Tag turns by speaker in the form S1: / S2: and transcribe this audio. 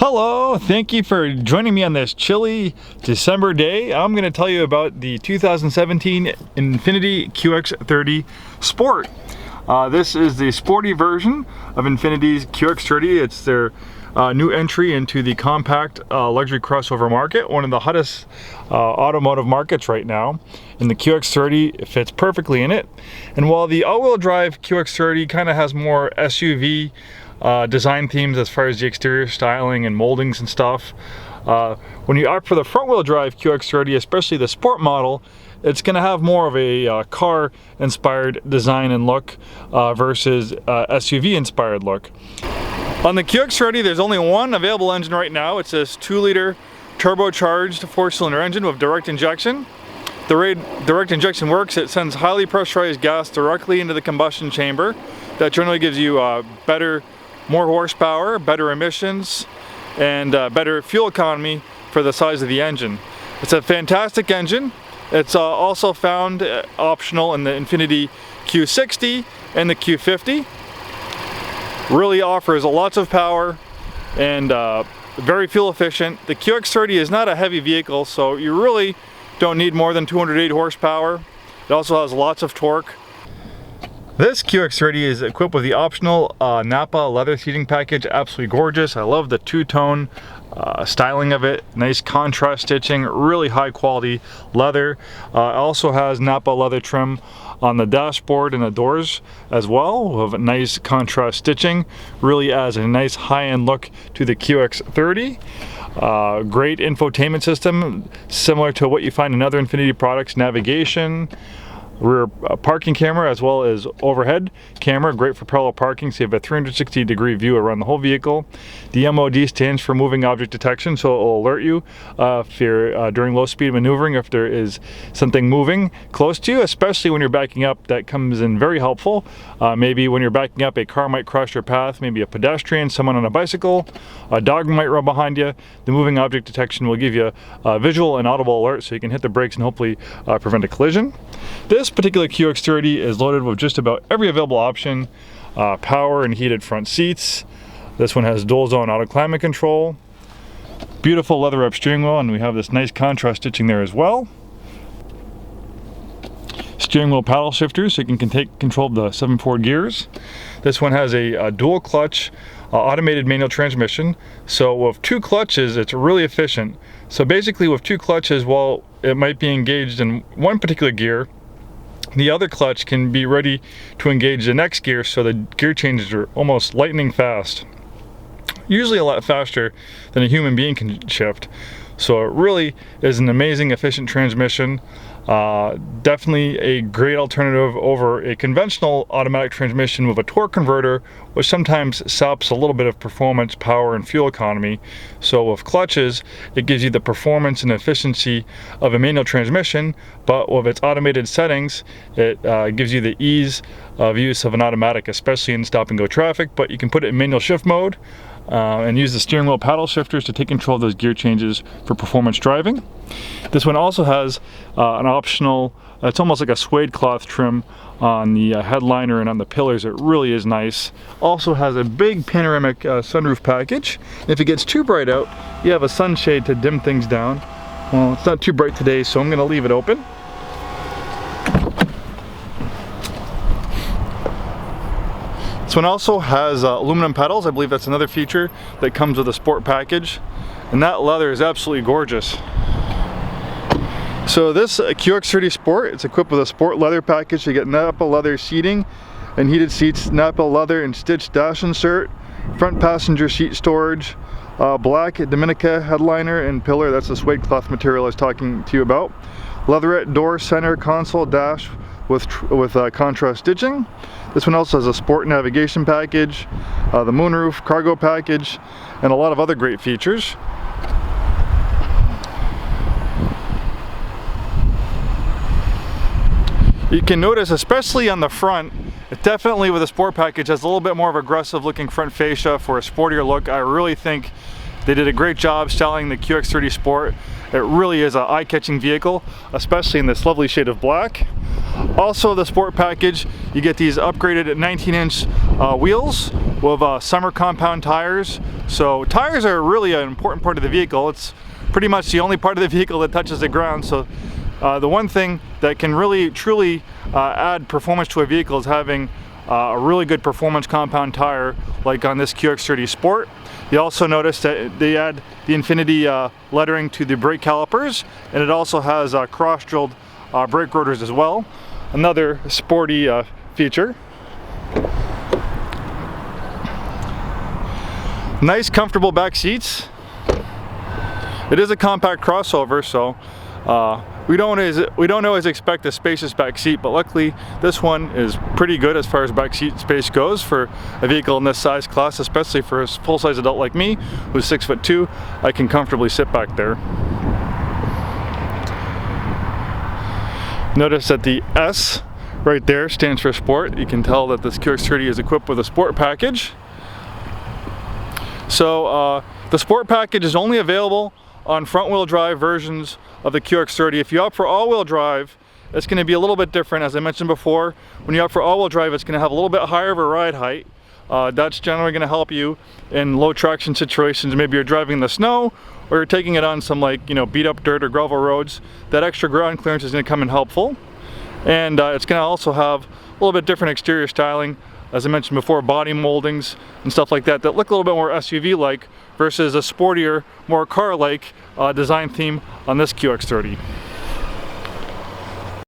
S1: Hello, thank you for joining me on this chilly December day. I'm going to tell you about the 2017 INFINITI QX30 Sport. This is the sporty version of INFINITI's QX30. It's their new entry into the compact luxury crossover market, one of the hottest automotive markets right now. And the QX30 fits perfectly in it. And while the all-wheel drive QX30 kind of has more SUV design themes as far as the exterior styling and moldings and stuff, when you opt for the front-wheel drive QX30, especially the sport model, it's going to have more of a car-inspired design and look versus SUV-inspired look. On the QX30, there's only one available engine right now. It's this 2-liter turbocharged 4-cylinder engine with direct injection. The way direct injection works, it sends highly pressurized gas directly into the combustion chamber. That generally gives you more horsepower, better emissions, and better fuel economy for the size of the engine. It's a fantastic engine. It's also found optional in the INFINITI Q60 and the Q50. Really offers lots of power and very fuel efficient. The QX30 is not a heavy vehicle, so you really don't need more than 208 horsepower. It also has lots of torque. This QX30 is equipped with the optional Napa leather seating package. Absolutely gorgeous. I love the two-tone styling of it. Nice contrast stitching, really high quality leather. It also has Napa leather trim on the dashboard and the doors as well, with nice contrast stitching. Really adds a nice high-end look to the QX30. Great infotainment system, similar to what you find in other INFINITI products. Navigation, rear parking camera, as well as overhead camera, great for parallel parking, so you have a 360-degree view around the whole vehicle. The MOD stands for moving object detection, so it will alert you if you're during low speed maneuvering, if there is something moving close to you, especially when you're backing up. That comes in very helpful. Maybe when you're backing up, a car might cross your path, maybe a pedestrian, someone on a bicycle, a dog might run behind you. The moving object detection will give you a visual and audible alert, so you can hit the brakes and hopefully prevent a collision. This particular QX30 is loaded with just about every available option. Power and heated front seats. This one has dual zone auto climate control. Beautiful leather wrap steering wheel, and we have this nice contrast stitching there as well. Steering wheel paddle shifters, so you can take control of the 7-4 gears. This one has a dual clutch automated manual transmission. So with 2 clutches, it's really efficient. So basically with 2 clutches, while it might be engaged in one particular gear, the other clutch can be ready to engage the next gear, so the gear changes are almost lightning fast. Usually a lot faster than a human being can shift. So it really is an amazing, efficient transmission. Definitely a great alternative over a conventional automatic transmission with a torque converter, which sometimes saps a little bit of performance, power, and fuel economy. So with clutches, it gives you the performance and efficiency of a manual transmission, but with its automated settings, it gives you the ease of use of an automatic, especially in stop-and-go traffic. But you can put it in manual shift mode and use the steering wheel paddle shifters to take control of those gear changes for performance driving. This one also has an optional, it's almost like a suede cloth trim on the headliner and on the pillars. It really is nice. Also has a big panoramic sunroof package. If it gets too bright out, you have a sunshade to dim things down. Well, it's not too bright today, so I'm going to leave it open. This one also has aluminum pedals. I believe that's another feature that comes with a sport package. And that leather is absolutely gorgeous. So this QX30 Sport, it's equipped with a sport leather package. You get Napa leather seating and heated seats, Napa leather and stitched dash insert, front passenger seat storage, black Dominica headliner and pillar. That's the suede cloth material I was talking to you about. Leatherette door, center console, dash with contrast stitching. This one also has a sport navigation package, the moonroof, cargo package, and a lot of other great features. You can notice, especially on the front, it definitely with a sport package has a little bit more of aggressive looking front fascia for a sportier look. I really think they did a great job styling the QX30 Sport. It really is an eye-catching vehicle, especially in this lovely shade of black. Also, the Sport package, you get these upgraded 19-inch wheels with summer compound tires. So tires are really an important part of the vehicle. It's pretty much the only part of the vehicle that touches the ground. So the one thing that can really truly add performance to a vehicle is having a really good performance compound tire like on this QX30 Sport. You also notice that they add the INFINITI lettering to the brake calipers, and it also has cross-drilled brake rotors as well. Another sporty feature. Nice comfortable back seats. It is a compact crossover, so we don't always expect a spacious back seat, but luckily this one is pretty good as far as back seat space goes for a vehicle in this size class, especially for a full-size adult like me who's 6'2". I can comfortably sit back there. Notice that the S right there stands for Sport. You can tell that this QX30 is equipped with a Sport package. So the Sport package is only available on front-wheel drive versions of the QX30. If you opt for all-wheel drive, it's going to be a little bit different. As I mentioned before, when you opt for all-wheel drive, it's going to have a little bit higher of a ride height. That's generally going to help you in low traction situations. Maybe you're driving in the snow, or you're taking it on some, like, beat up dirt or gravel roads. That extra ground clearance is going to come in helpful. And it's going to also have a little bit different exterior styling. As I mentioned before, body moldings and stuff like that look a little bit more SUV-like versus a sportier, more car-like design theme on this QX30.